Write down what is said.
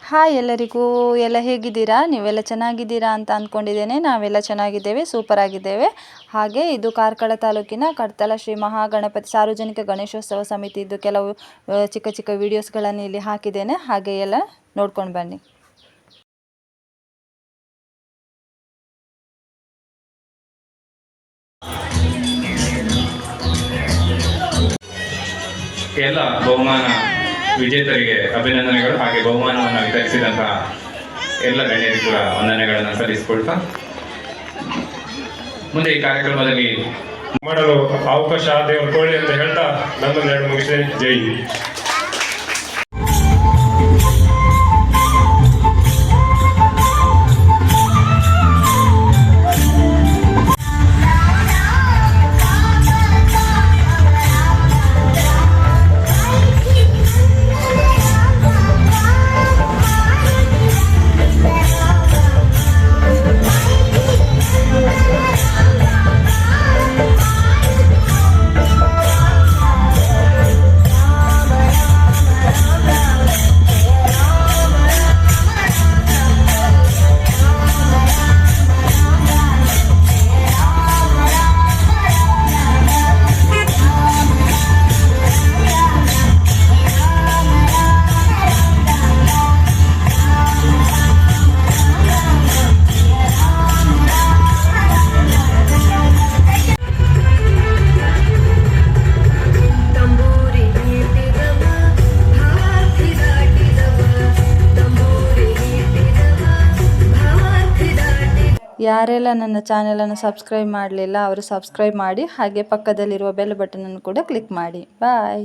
Hi ಎಲ್ಲರಿಗೂ, ಎಲ್ಲ ಹೇಗಿದ್ದೀರಾ? ನೀವೆಲ್ಲ ಚೆನ್ನಾಗಿದ್ದೀರಾ ಅಂತ ಅಂದ್ಕೊಂಡಿದ್ದೇನೆ. ನಾವೆಲ್ಲ ಚೆನ್ನಾಗಿದ್ದೇವೆ, ಸೂಪರ್ ಆಗಿದ್ದೇವೆ. ಹಾಗೆ ಇದು ಕಾರ್ಕಳ ತಾಲೂಕಿನ ಕಡ್ತಲ ಶ್ರೀ ಮಹಾಗಣಪತಿ ಸಾರ್ವಜನಿಕ ಗಣೇಶೋತ್ಸವ ಸಮಿತಿದ್ದು ಕೆಲವು ಚಿಕ್ಕ ಚಿಕ್ಕ ವಿಡಿಯೋಸ್ಗಳನ್ನು ಇಲ್ಲಿ ಹಾಕಿದ್ದೇನೆ. ಹಾಗೆ ಎಲ್ಲ ನೋಡ್ಕೊಂಡು ಬನ್ನಿ. ಎಲ್ಲ ಬಹುಮಾನ ವಿಜೇತರಿಗೆ ಅಭಿನಂದನೆಗಳು. ಹಾಗೆ ಬಹುಮಾನವನ್ನು ವಿತರಿಸಿದಂತಹ ಎಲ್ಲ ಗಣ್ಯರಿಗೆ ಕೂಡ ವಂದನೆಗಳನ್ನು ಸಲ್ಲಿಸಿಕೊಳ್ತಾ ಮುಂದೆ ಈ ಕಾರ್ಯಕ್ರಮದಲ್ಲಿ ಮಾಡಲು ಅವಕಾಶ ದೇವರು ಕೊಡಲಿ ಅಂತ ಹೇಳ್ತಾ ನನ್ನನ್ನೆರಡು ಮುಗಿಸಿದೆ. ಜೈ ಯಾರೆಲ್ಲ ನನ್ನ ಚಾನೆಲನ್ನು ಸಬ್ಸ್ಕ್ರೈಬ್ ಮಾಡಲಿಲ್ಲ ಅವರು ಸಬ್ಸ್ಕ್ರೈಬ್ ಮಾಡಿ, ಹಾಗೆ ಪಕ್ಕದಲ್ಲಿರುವ ಬೆಲ್ ಬಟನನ್ನು ಕೂಡ ಕ್ಲಿಕ್ ಮಾಡಿ. ಬಾಯ್.